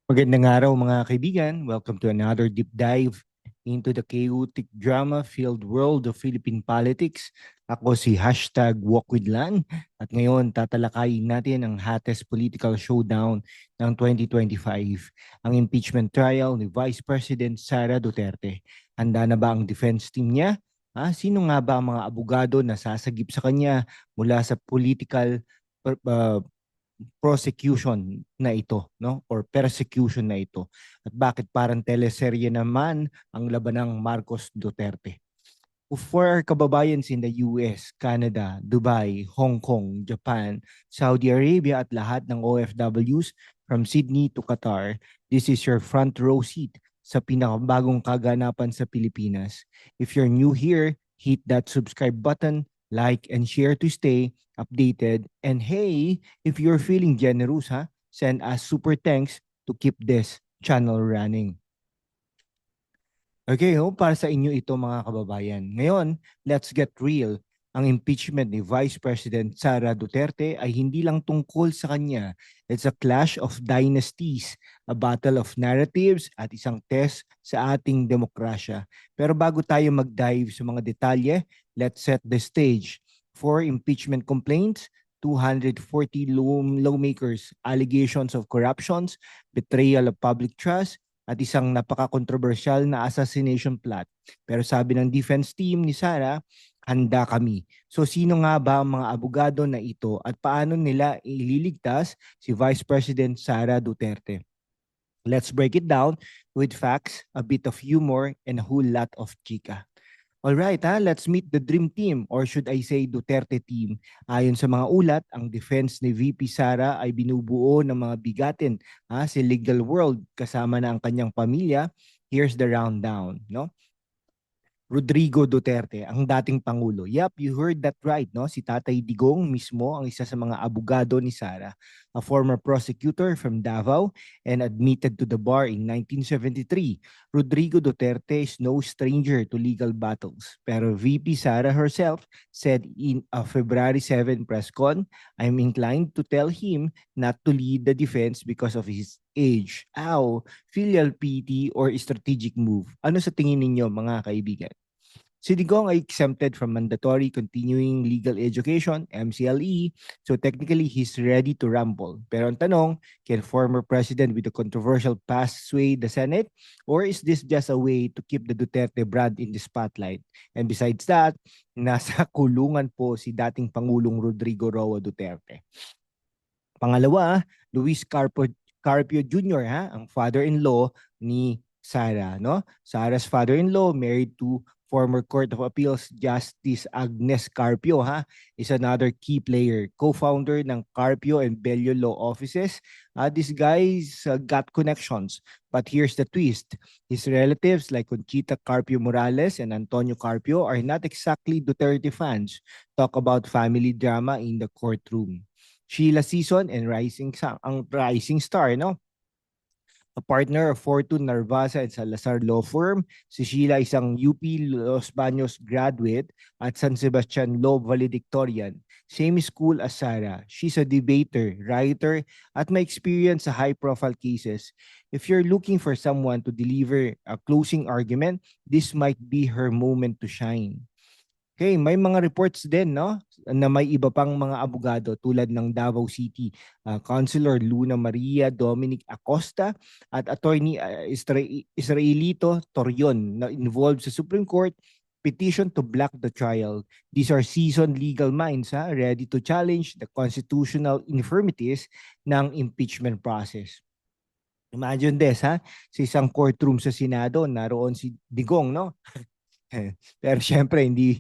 Magandang araw mga kaibigan. Welcome to another deep dive into the chaotic drama-filled world of Philippine politics. Ako si #WalkWithLan at ngayon tatalakayin natin ang hottest political showdown ng 2025, ang impeachment trial ni Vice President Sara Duterte. Handa na ba ang defense team niya? Sino nga ba ang mga abogado na sasagip sa kanya mula sa political prosecution na ito, no? Or persecution na ito. At bakit parang teleserye naman ang labanang Marcos Duterte? For our kababayans in the US, Canada, Dubai, Hong Kong, Japan, Saudi Arabia at lahat ng OFWs from Sydney to Qatar, this is your front row seat sa pinakabagong kaganapan sa Pilipinas. If you're new here, hit that subscribe button, like and share to stay updated. And hey, if you're feeling generous, send us super thanks to keep this channel running. Okay, para sa inyo ito mga kababayan. Ngayon, let's get real. Ang impeachment ni Vice President Sara Duterte ay hindi lang tungkol sa kanya. It's a clash of dynasties, a battle of narratives at isang test sa ating demokrasya. Pero bago tayo mag-dive sa mga detalye, let's set the stage. For impeachment complaints, 240 lawmakers, allegations of corruptions, betrayal of public trust, at isang napaka-controversial na assassination plot. Pero sabi ng defense team ni Sara, handa kami. So sino nga ba ang mga abogado na ito at paano nila ililigtas si Vice President Sara Duterte? Let's break it down with facts, a bit of humor, and a whole lot of chika. Alright, let's meet the dream team, or should I say Duterte team. Ayon sa mga ulat, ang defense ni VP Sara ay binubuo ng mga bigatin sa legal world kasama na ang kanyang pamilya. Here's the rundown, no? Rodrigo Duterte, ang dating Pangulo. Yup, you heard that right, no? Si Tatay Digong mismo ang isa sa mga abogado ni Sara, a former prosecutor from Davao and admitted to the bar in 1973. Rodrigo Duterte is no stranger to legal battles. Pero VP Sara herself said in a February 7 press con, I'm inclined to tell him not to lead the defense because of his age. Ow, filial piety or strategic move. Ano sa tingin ninyo mga kaibigan? Si Digong ay exempted from mandatory continuing legal education, MCLE, so technically he's ready to rumble. Pero ang tanong, can former president with a controversial past sway the Senate? Or is this just a way to keep the Duterte brand in the spotlight? And besides that, nasa kulungan po si dating Pangulong Rodrigo Roa Duterte. Pangalawa, Luis Carpio Jr., ang father-in-law ni Sara, no? Sara's father-in-law married to former Court of Appeals Justice Agnes Carpio, is another key player, co-founder ng Carpio and Bello Law Offices. These guys got connections, but here's the twist. His relatives like Conchita Carpio Morales and Antonio Carpio are not exactly Duterte fans. Talk about family drama in the courtroom. Sheila Season and ang rising star, no? A partner of Fortune Narvasa and Salazar Law Firm. Si Sheila isang UP Los Baños graduate at San Sebastian Law valedictorian. Same school as Sara. She's a debater, writer, at may experience sa high-profile cases. If you're looking for someone to deliver a closing argument, this might be her moment to shine. Okay, may mga reports din, no, na may iba pang mga abogado tulad ng Davao City Councilor Luna Maria Dominic Acosta at Attorney Israelito Torion na involved sa Supreme Court petition to block the trial. These are seasoned legal minds, ready to challenge the constitutional infirmities ng impeachment process. Imagine this, sa isang courtroom sa Senado, naroon si Digong, no? Pero syempre hindi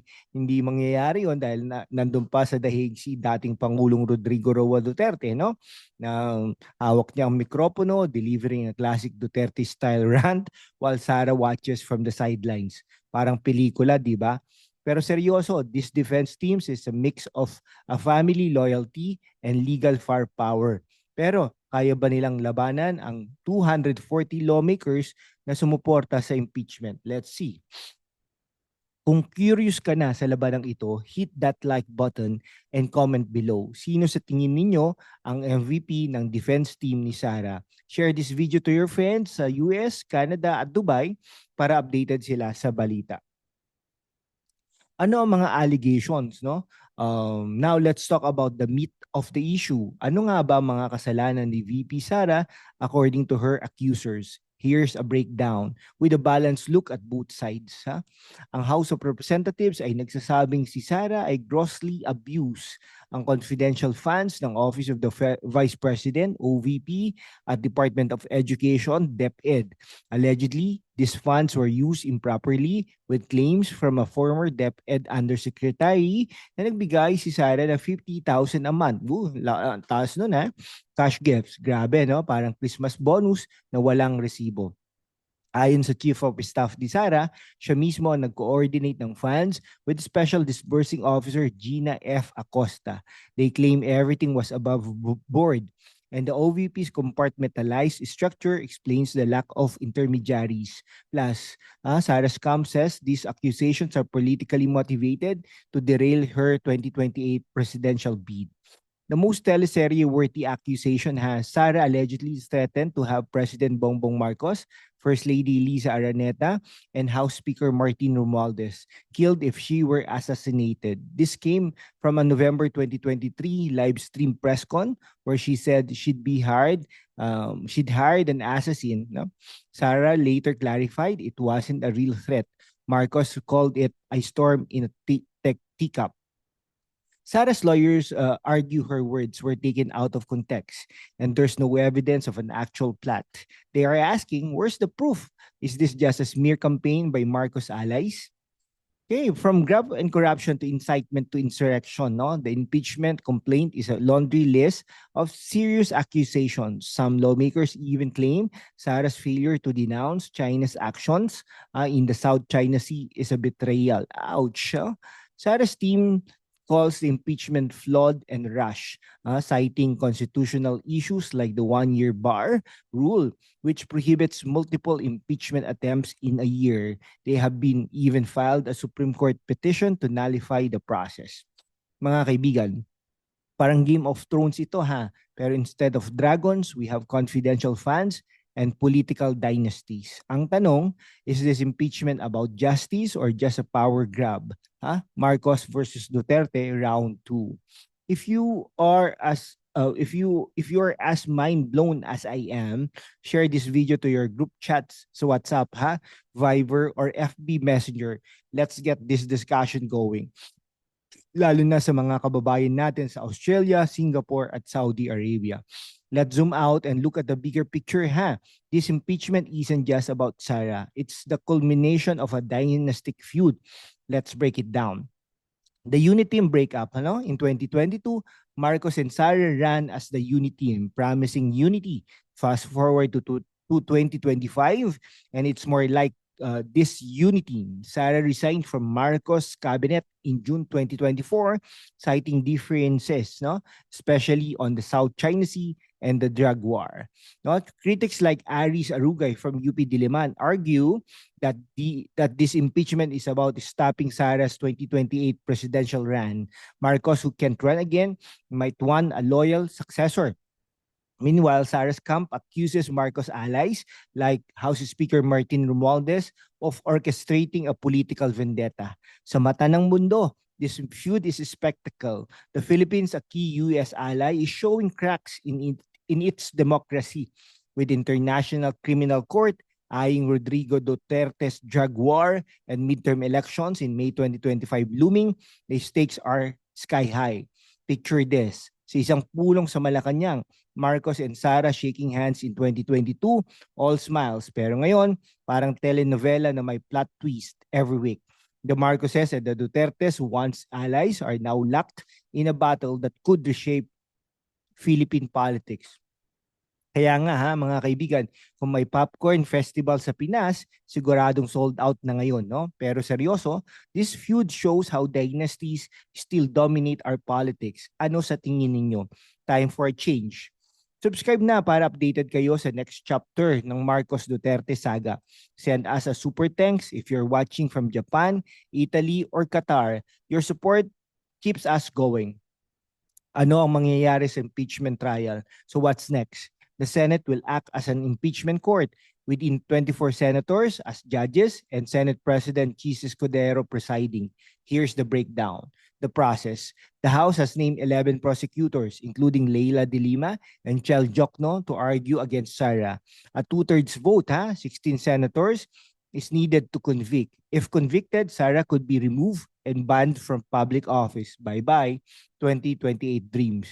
mangyayari 'yon dahil nandun pa sa dahig si dating Pangulong Rodrigo Roa Duterte, no? Na hawak niya ang mikropono, delivering a classic Duterte style rant while Sara watches from the sidelines. Parang pelikula, di ba? Pero seryoso, this defense teams is a mix of a family loyalty and legal firepower. Pero kaya ba nilang labanan ang 240 lawmakers na sumuporta sa impeachment? Let's see. Kung curious ka na sa labanang ito, hit that like button and comment below. Sino sa tingin ninyo ang MVP ng defense team ni Sarah? Share this video to your friends sa US, Canada at Dubai para updated sila sa balita. Ano ang mga allegations, no? Now let's talk about the meat of the issue. Ano nga ba mga kasalanan ni VP Sara according to her accusers? Here's a breakdown with a balanced look at both sides. Ha? Ang House of Representatives ay nagsasabing si Sara ay grossly abused ang confidential funds ng Office of the Vice President, OVP, at Department of Education, DepEd. Allegedly, these funds were used improperly with claims from a former DepEd Undersecretary na nagbigay si Sara ng 50,000 a month. Taas nun ha. Cash gifts. Grabe, no? Parang Christmas bonus na walang resibo. Ayon sa Chief of Staff ni Sara, siya mismo ang nag-coordinate ng funds with Special Disbursing Officer Gina F. Acosta. They claim everything was above board, and the OVP's compartmentalized structure explains the lack of intermediaries. Plus, Sarah's camp says these accusations are politically motivated to derail her 2028 presidential bid. The most teleserye-worthy accusation has Sara allegedly threatened to have President Bongbong Marcos, First Lady Liza Araneta, and House Speaker Martin Romualdez killed if she were assassinated. This came from a November 2023 live stream press con where she said she'd hired an assassin. No? Sara later clarified it wasn't a real threat. Marcos called it a storm in a teacup. Sarah's lawyers argue her words were taken out of context and there's no evidence of an actual plot. They are asking, where's the proof? Is this just a smear campaign by Marcos allies? Okay, from graft and corruption to incitement to insurrection, no? The impeachment complaint is a laundry list of serious accusations. Some lawmakers even claim Sarah's failure to denounce China's actions in the South China Sea is a betrayal. Ouch! Sarah's team calls the impeachment flawed and rash, citing constitutional issues like the one-year bar rule, which prohibits multiple impeachment attempts in a year. They have been even filed a Supreme Court petition to nullify the process. Mga kaibigan, parang Game of Thrones ito ha, pero instead of dragons, we have confidential funds and political dynasties. Ang tanong, is this impeachment about justice or just a power grab? Marcos versus Duterte, round 2. If you are as mind blown as I am, share this video to your group chats sa WhatsApp, Viber or FB Messenger. Let's get this discussion going. Lalo na sa mga kababayan natin sa Australia, Singapore at Saudi Arabia. Let's zoom out and look at the bigger picture. This impeachment isn't just about Sara. It's the culmination of a dynastic feud. Let's break it down. The Uniteam breakup, in 2022, Marcos and Sara ran as the Uniteam, promising unity. Fast forward to 2025, and it's more like this unity. Sara resigned from Marcos' cabinet in June 2024, citing differences, especially on the South China Sea and the drug war. Critics like Aris Arugay from UP Diliman argue that this impeachment is about stopping Sara's 2028 presidential run. Marcos, who can't run again, might want a loyal successor. Meanwhile, Sara's camp accuses Marcos' allies like House Speaker Martin Romualdez of orchestrating a political vendetta. Sa mata ng mundo, this feud is a spectacle. The Philippines, a key U.S. ally, is showing cracks in its democracy, with International Criminal Court eyeing Rodrigo Duterte's drug war and midterm elections in May 2025 looming. The stakes are sky high. Picture this. Sa isang pulong sa Malacanang, Marcos and Sara shaking hands in 2022, all smiles. Pero ngayon, parang telenovela na may plot twist every week. The Marcoses and the Dutertes, once allies, are now locked in a battle that could reshape Philippine politics. Kaya nga mga kaibigan, kung may popcorn festival sa Pinas, siguradong sold out na ngayon, no? Pero seryoso, this feud shows how dynasties still dominate our politics. Ano sa tingin ninyo? Time for a change. Subscribe na para updated kayo sa next chapter ng Marcos Duterte saga. Send us a super thanks if you're watching from Japan, Italy, or Qatar. Your support keeps us going. Ano ang mangyayari sa impeachment trial? So what's next? The Senate will act as an impeachment court within 24 senators as judges and Senate President Chis Escudero presiding. Here's the breakdown. The process. The House has named 11 prosecutors, including Leila de Lima and Chel Jokno, to argue against Sara. A two-thirds vote, 16 senators, is needed to convict. If convicted, Sara could be removed and banned from public office. Bye-bye, 2028 dreams.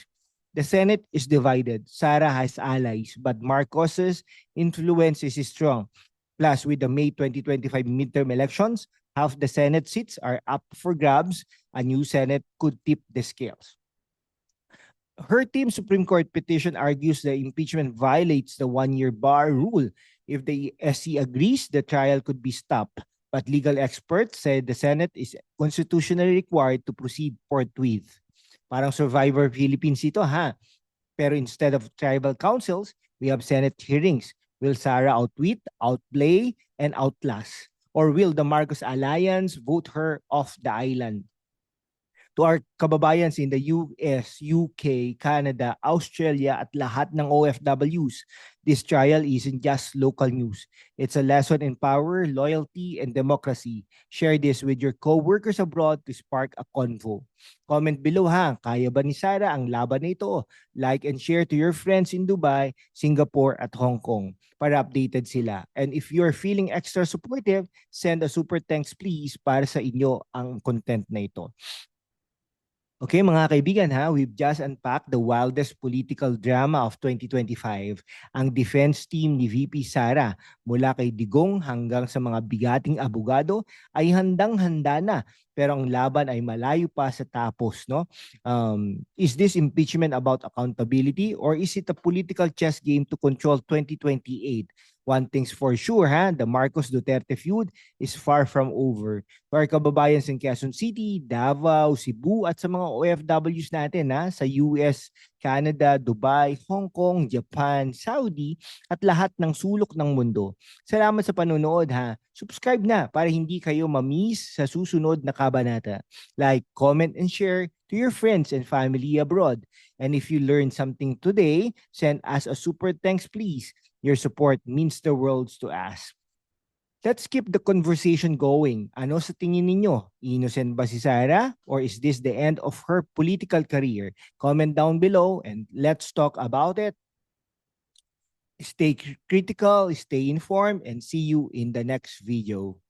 The Senate is divided. Sara has allies, but Marcos's influence is strong. Plus, with the May 2025 midterm elections, half the Senate seats are up for grabs. A new Senate could tip the scales. Her team's Supreme Court petition argues the impeachment violates the one-year bar rule. If the SC agrees, the trial could be stopped. But legal experts said the Senate is constitutionally required to proceed forthwith. Parang Survivor Philippines ito, Pero instead of tribal councils, we have Senate hearings. Will Sara outwit, outplay, and outlast? Or will the Marcos Alliance vote her off the island? To our kababayans in the US, UK, Canada, Australia, at lahat ng OFWs, this trial isn't just local news. It's a lesson in power, loyalty, and democracy. Share this with your co-workers abroad to spark a convo. Comment below kaya ba ni Sara ang laban na ito? Like and share to your friends in Dubai, Singapore, at Hong Kong para updated sila. And if you're feeling extra supportive, send a super thanks please para sa inyo ang content na ito. Okay mga kaibigan we've just unpacked the wildest political drama of 2025. Ang defense team ni VP Sara mula kay Digong hanggang sa mga bigating abogado ay handang-handa na pero ang laban ay malayo pa sa tapos. No? Is this impeachment about accountability or is it a political chess game to control 2028? One thing's for sure, the Marcos Duterte feud is far from over. To our kababayan sa Quezon City, Davao, Cebu at sa mga OFWs natin sa US, Canada, Dubai, Hong Kong, Japan, Saudi at lahat ng sulok ng mundo. Salamat sa panonood Subscribe na para hindi kayo ma-miss sa susunod na kabanata. Like, comment and share to your friends and family abroad. And if you learned something today, send us a super thanks please. Your support means the world to us. Let's keep the conversation going. Ano sa tingin ninyo? Innocent ba si Sara? Or is this the end of her political career? Comment down below and let's talk about it. Stay critical, stay informed, and see you in the next video.